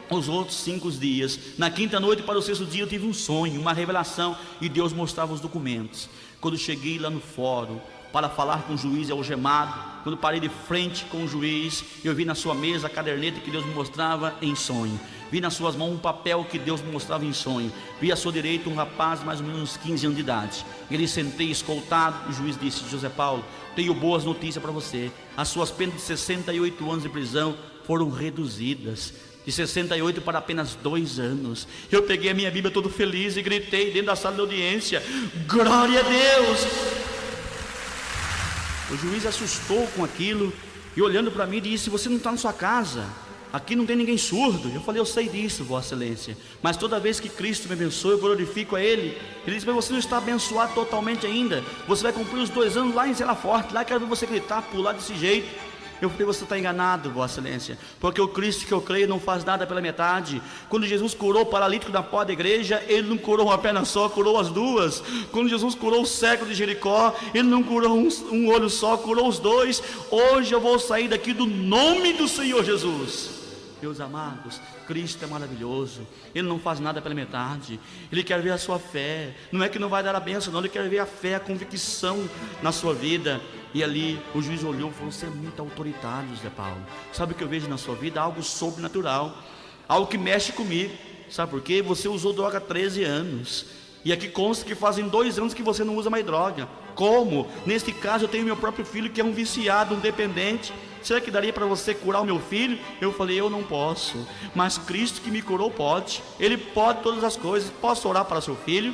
os outros 5 dias. Na quinta noite para o 6º dia eu tive um sonho, uma revelação, e Deus mostrava os documentos. Quando cheguei lá no fórum para falar com o juiz algemado, quando parei de frente com o juiz, eu vi na sua mesa a caderneta que Deus me mostrava em sonho. Vi nas suas mãos um papel que Deus me mostrava em sonho. Vi à sua direita um rapaz mais ou menos uns 15 anos de idade. Ele sentei escoltado. O juiz disse: José Paulo, tenho boas notícias para você. As suas penas de 68 anos de prisão foram reduzidas, de 68 para apenas 2 anos. Eu peguei a minha Bíblia todo feliz e gritei dentro da sala de audiência: glória a Deus! O juiz assustou com aquilo e olhando para mim disse: você não está na sua casa, aqui não tem ninguém surdo. Eu falei: eu sei disso, Vossa Excelência, mas toda vez que Cristo me abençoa, eu glorifico a Ele. Ele disse: mas você não está abençoado totalmente ainda, você vai cumprir os 2 anos lá em Zela Forte, lá quero ver você gritar, pular desse jeito. Eu falei: você está enganado, Vossa Excelência, porque o Cristo que eu creio não faz nada pela metade. Quando Jesus curou o paralítico da porta da igreja, Ele não curou uma perna só, curou as 2. Quando Jesus curou o cego de Jericó, Ele não curou um olho só, curou os 2. Hoje eu vou sair daqui do nome do Senhor Jesus. Meus amados, Cristo é maravilhoso. Ele não faz nada pela metade. Ele quer ver a sua fé. Não é que não vai dar a bênção, não. Ele quer ver a fé, a convicção na sua vida. E ali o juiz olhou e falou: você é muito autoritário, José Paulo. Sabe o que eu vejo na sua vida? Algo sobrenatural, algo que mexe comigo. Sabe por quê? Você usou droga há 13 anos. E aqui consta que fazem 2 anos que você não usa mais droga. Como? Neste caso eu tenho meu próprio filho que é um viciado, um dependente. Será que daria para você curar o meu filho? Eu falei: eu não posso, mas Cristo que me curou pode. Ele pode todas as coisas. Posso orar para seu filho?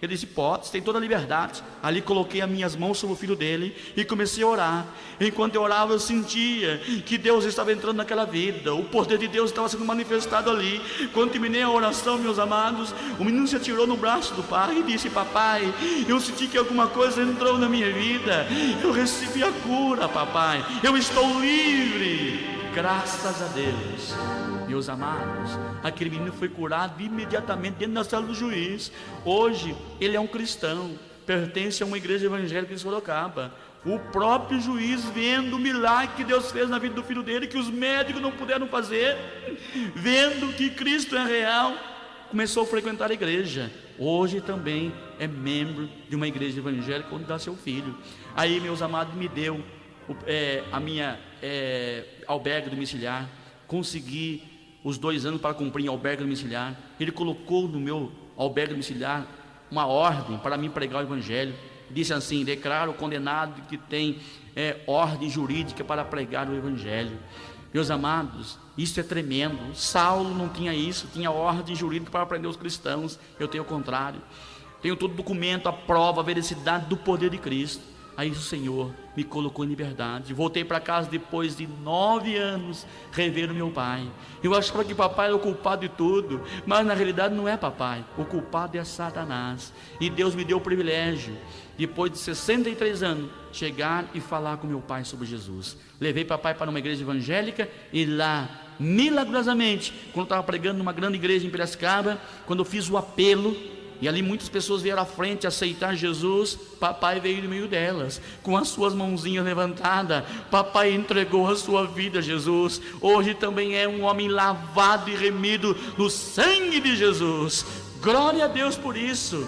Ele disse: pode, você tem toda a liberdade. Ali coloquei as minhas mãos sobre o filho dele e comecei a orar. Enquanto eu orava, eu sentia que Deus estava entrando naquela vida. O poder de Deus estava sendo manifestado ali. Quando terminei a oração, meus amados, o menino se atirou no braço do pai e disse: papai, eu senti que alguma coisa entrou na minha vida. Eu recebi a cura, papai. Eu estou livre, graças a Deus. Meus amados, aquele menino foi curado imediatamente dentro da sala do juiz. Hoje ele é um cristão, pertence a uma igreja evangélica em Sorocaba. O próprio juiz, vendo o milagre que Deus fez na vida do filho dele, que os médicos não puderam fazer, vendo que Cristo é real, começou a frequentar a igreja. Hoje também é membro de uma igreja evangélica onde dá seu filho. Aí, meus amados, me deu a minha albergue domiciliar, consegui os 2 anos para cumprir em albergue domiciliar. Ele colocou no meu albergue domiciliar uma ordem para mim pregar o evangelho. Disse assim: declaro condenado que tem ordem jurídica para pregar o evangelho. Meus amados, isso é tremendo. Saulo não tinha isso, tinha ordem jurídica para prender os cristãos. Eu tenho o contrário. Tenho todo o documento, a prova, a veracidade do poder de Cristo. Aí o Senhor me colocou em liberdade. Voltei para casa depois de 9 anos, rever o meu pai. Eu achava que papai era o culpado de tudo, mas na realidade não é papai. O culpado é Satanás. E Deus me deu o privilégio, depois de 63 anos, chegar e falar com meu pai sobre Jesus. Levei papai para uma igreja evangélica e lá, milagrosamente, quando eu estava pregando numa grande igreja em Piracicaba, quando eu fiz o apelo, e ali muitas pessoas vieram à frente aceitar Jesus, papai veio no meio delas, com as suas mãozinhas levantadas. Papai entregou a sua vida a Jesus. Hoje também é um homem lavado e remido no sangue de Jesus. Glória a Deus por isso.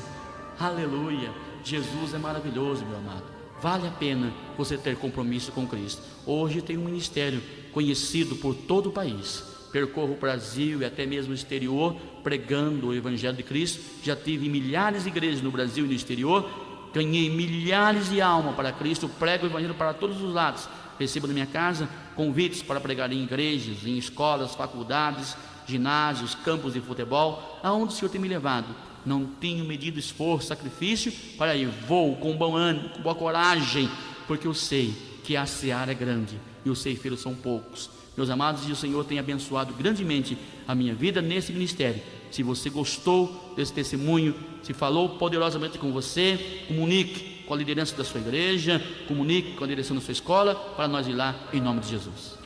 Aleluia. Jesus é maravilhoso, meu amado. Vale a pena você ter compromisso com Cristo. Hoje tem um ministério conhecido por todo o país. Percorro o Brasil e até mesmo o exterior, pregando o Evangelho de Cristo. Já tive milhares de igrejas no Brasil e no exterior. Ganhei milhares de almas para Cristo. Prego o Evangelho para todos os lados. Recebo na minha casa convites para pregar em igrejas, em escolas, faculdades, ginásios, campos de futebol. Aonde o Senhor tem me levado, não tenho medido esforço, sacrifício para ir. Vou com bom ânimo, com boa coragem, porque eu sei que a seara é grande e os ceifeiros são poucos. Meus amados, e o Senhor tem abençoado grandemente a minha vida nesse ministério. Se você gostou desse testemunho, se falou poderosamente com você, comunique com a liderança da sua igreja, comunique com a direção da sua escola, para nós ir lá em nome de Jesus.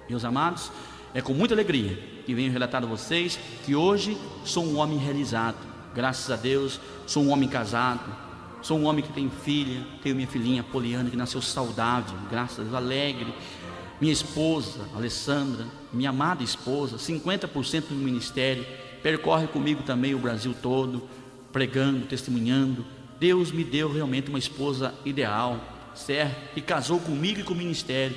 Meus amados, é com muita alegria que venho relatar a vocês que hoje sou um homem realizado. Graças a Deus, sou um homem casado, sou um homem que tem filha, tenho minha filhinha Poliana, que nasceu saudável, graças a Deus, alegre. Minha esposa, Alessandra, minha amada esposa, 50% do ministério, percorre comigo também o Brasil todo, pregando, testemunhando. Deus me deu realmente uma esposa ideal, certo? Que casou comigo e com o ministério,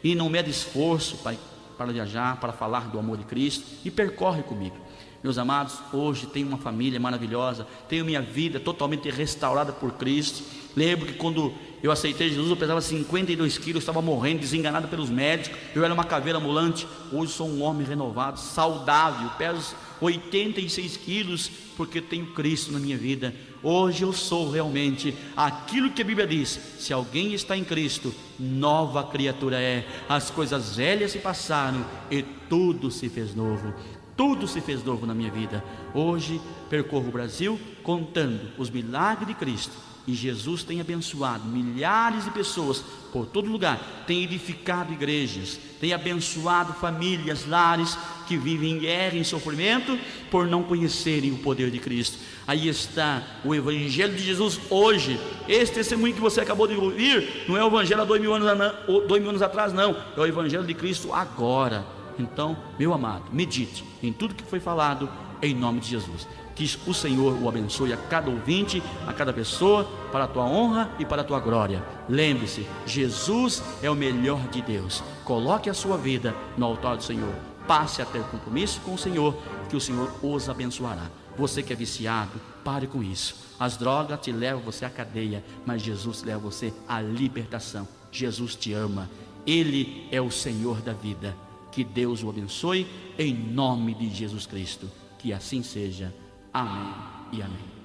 e não mede esforço, Pai, para viajar, para falar do amor de Cristo, e percorre comigo. Meus amados, hoje tenho uma família maravilhosa, tenho minha vida totalmente restaurada por Cristo. Lembro que quando eu aceitei Jesus, eu pesava 52 quilos, estava morrendo, desenganado pelos médicos, eu era uma caveira ambulante. Hoje sou um homem renovado, saudável, peso 86 quilos, porque tenho Cristo na minha vida. Hoje eu sou realmente aquilo que a Bíblia diz: se alguém está em Cristo, nova criatura é. As coisas velhas se passaram e tudo se fez novo. Tudo se fez novo na minha vida. Hoje percorro o Brasil contando os milagres de Cristo, e Jesus tem abençoado milhares de pessoas por todo lugar, tem edificado igrejas, tem abençoado famílias, lares que vivem em guerra, em sofrimento, por não conhecerem o poder de Cristo. Aí está o Evangelho de Jesus hoje. Esse testemunho que você acabou de ouvir não é o Evangelho há 2000 anos atrás, não, é o Evangelho de Cristo agora. Então, meu amado, medite em tudo que foi falado em nome de Jesus. Que o Senhor o abençoe a cada ouvinte, a cada pessoa, para a tua honra e para a tua glória. Lembre-se, Jesus é o melhor de Deus. Coloque a sua vida no altar do Senhor. Passe a ter compromisso com o Senhor, que o Senhor os abençoará. Você que é viciado, pare com isso. As drogas te levam você à cadeia, mas Jesus leva você à libertação. Jesus te ama. Ele é o Senhor da vida. Que Deus o abençoe em nome de Jesus Cristo. Que assim seja. Amém e amém.